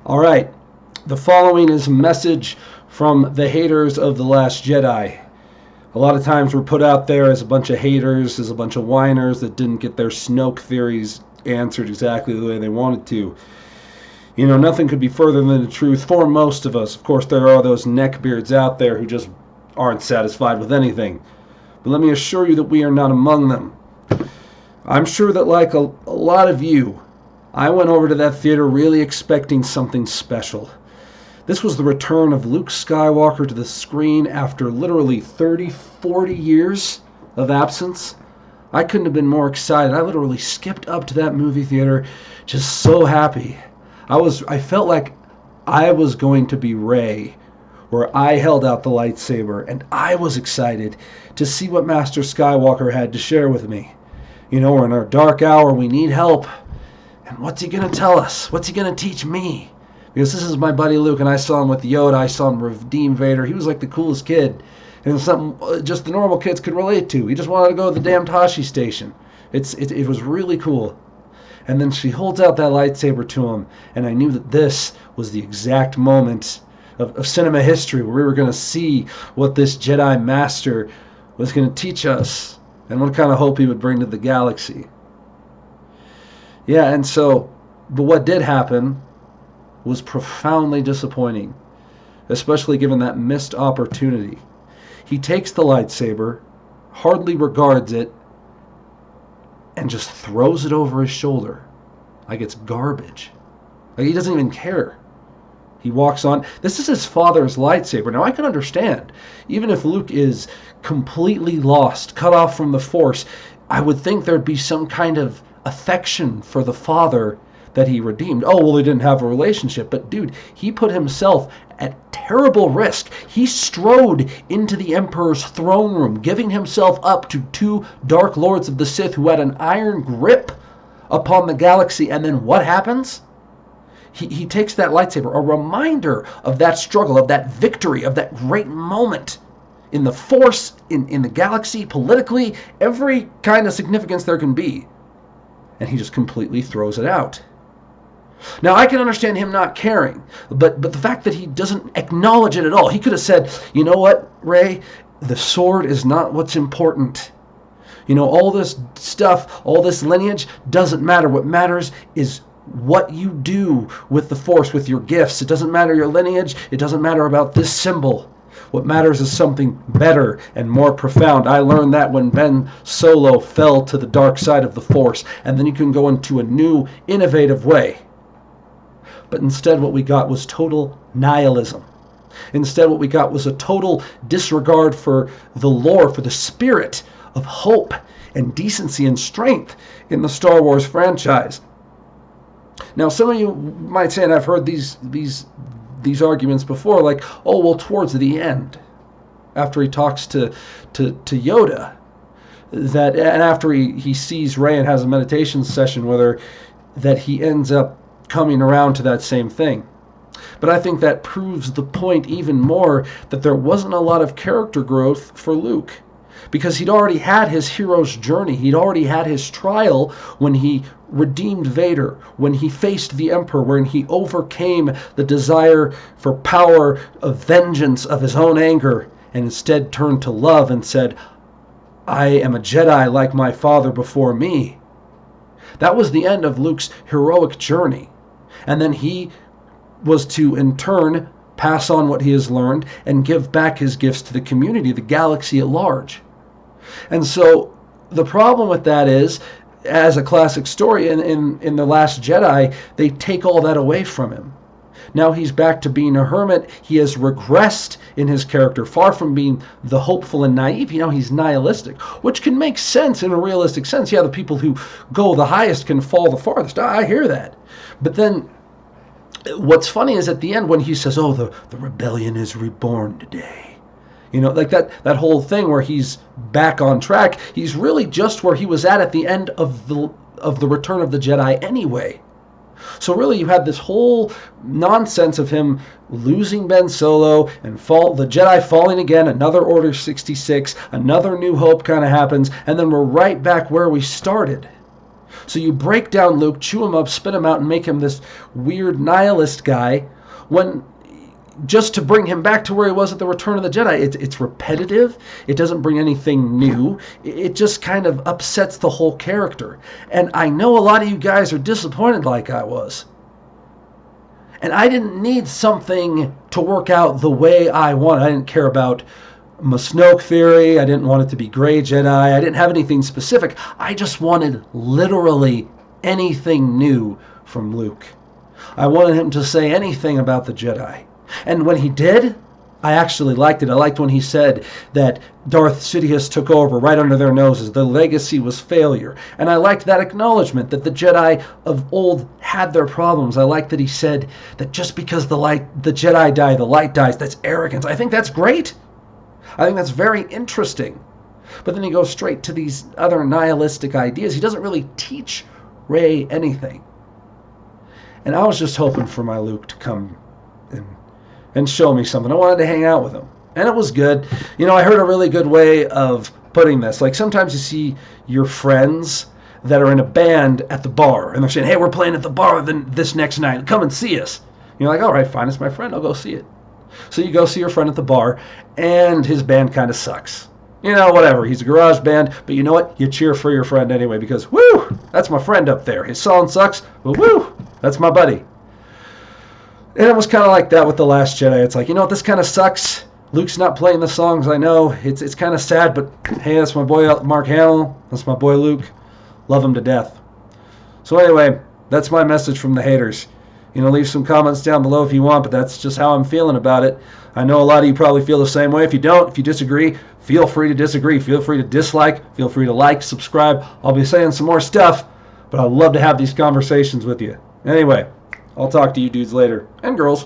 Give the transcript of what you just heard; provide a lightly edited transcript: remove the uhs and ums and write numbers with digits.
All right, the following is a message from the haters of The Last Jedi. A lot of times we're put out there as a bunch of haters, as a bunch of whiners that didn't get their Snoke theories answered exactly the way they wanted to. You know, nothing could be further than the truth for most of us. Of course, there are those neckbeards out there who just aren't satisfied with anything. But let me assure you that we are not among them. I'm sure that like a lot of you, I went over to that theater really expecting something special. This was the return of Luke Skywalker to the screen after literally 30, 40 years of absence. I couldn't have been more excited. I literally skipped up to that movie theater just so happy. I felt like I was going to be Rey, where I held out the lightsaber, and I was excited to see what Master Skywalker had to share with me. You know, we're in our dark hour, we need help. And what's he going to tell us? What's he going to teach me? Because this is my buddy Luke, and I saw him with Yoda. I saw him redeem Vader. He was like the coolest kid. And it was something just the normal kids could relate to. He just wanted to go to the damn Tashi station. It was really cool. And then she holds out that lightsaber to him, and I knew that this was the exact moment of cinema history where we were going to see what this Jedi Master was going to teach us and what kind of hope he would bring to the galaxy. Yeah, and so, but what did happen was profoundly disappointing, especially given that missed opportunity. He takes the lightsaber, hardly regards it, and just throws it over his shoulder like it's garbage. Like he doesn't even care. He walks on. This is his father's lightsaber. Now I can understand, even if Luke is completely lost, cut off from the Force, I would think there'd be some kind of affection for the father that he redeemed. Oh, well, they didn't have a relationship. But dude, he put himself at terrible risk. He strode into the Emperor's throne room, giving himself up to two Dark Lords of the Sith who had an iron grip upon the galaxy. And then what happens? He takes that lightsaber, a reminder of that struggle, of that victory, of that great moment in the Force, in the galaxy, politically, every kind of significance there can be. And he just completely throws it out. Now, I can understand him not caring, but the fact that he doesn't acknowledge it at all. He could have said, you know what, Rey, the sword is not what's important. You know, all this stuff, all this lineage doesn't matter. What matters is what you do with the Force, with your gifts. It doesn't matter your lineage. It doesn't matter about this symbol. What matters is something better and more profound. I learned that when Ben Solo fell to the dark side of the Force, and then you can go into a new, innovative way. But instead what we got was total nihilism. Instead what we got was a total disregard for the lore, for the spirit of hope and decency and strength in the Star Wars franchise. Now, some of you might say, and I've heard these arguments before, like, oh, well, towards the end, after he talks to Yoda, that, and after he sees Rey and has a meditation session with her, that he ends up coming around to that same thing. But I think that proves the point even more, that there wasn't a lot of character growth for Luke, because he'd already had his hero's journey. He'd already had his trial when he redeemed Vader, when he faced the Emperor, when he overcame the desire for power, of vengeance, of his own anger, and instead turned to love and said, I am a Jedi like my father before me. That was the end of Luke's heroic journey. And then he was to, in turn, pass on what he has learned and give back his gifts to the community, the galaxy at large. And so the problem with that is, as a classic story in The Last Jedi, they take all that away from him. Now he's back to being a hermit. He has regressed in his character, far from being the hopeful and naive. You know, he's nihilistic, which can make sense in a realistic sense. Yeah, the people who go the highest can fall the farthest. I hear that. But then what's funny is at the end when he says, oh, the rebellion is reborn today. You know, like that whole thing where he's back on track. He's really just where he was at the end of the Return of the Jedi anyway. So really you had this whole nonsense of him losing Ben Solo and the Jedi falling again, another Order 66, another New Hope kind of happens, and then we're right back where we started. So you break down Luke, chew him up, spit him out, and make him this weird nihilist guy when just to bring him back to where he was at the Return of the Jedi. It's repetitive. It doesn't bring anything new. It just kind of upsets the whole character. And I know a lot of you guys are disappointed like I was. And I didn't need something to work out the way I wanted. I didn't care about my Snoke theory. I didn't want it to be gray Jedi. I didn't have anything specific. I just wanted literally anything new from Luke. I wanted him to say anything about the Jedi. And when he did, I actually liked it. I liked when he said that Darth Sidious took over right under their noses. The legacy was failure. And I liked that acknowledgement that the Jedi of old had their problems. I liked that he said that just because the Jedi die, the light dies. That's arrogance. I think that's great. I think that's very interesting. But then he goes straight to these other nihilistic ideas. He doesn't really teach Rey anything. And I was just hoping for my Luke to come and show me something. I wanted to hang out with him. And it was good. You know, I heard a really good way of putting this. Like sometimes you see your friends that are in a band at the bar. And they're saying, hey, we're playing at the bar this next night. Come and see us. And you're like, all right, fine. It's my friend. I'll go see it. So you go see your friend at the bar. And his band kind of sucks. You know, whatever. He's a garage band. But you know what? You cheer for your friend anyway. Because, woo, that's my friend up there. His song sucks. But woo, that's my buddy. And it was kind of like that with The Last Jedi. It's like, you know what, this kind of sucks. Luke's not playing the songs, I know. It's kind of sad, but hey, that's my boy Mark Hamill. That's my boy Luke. Love him to death. So anyway, that's my message from the haters. You know, leave some comments down below if you want, but that's just how I'm feeling about it. I know a lot of you probably feel the same way. If you don't, if you disagree, feel free to disagree. Feel free to dislike. Feel free to like, subscribe. I'll be saying some more stuff, but I'd love to have these conversations with you. Anyway, I'll talk to you dudes later. And girls.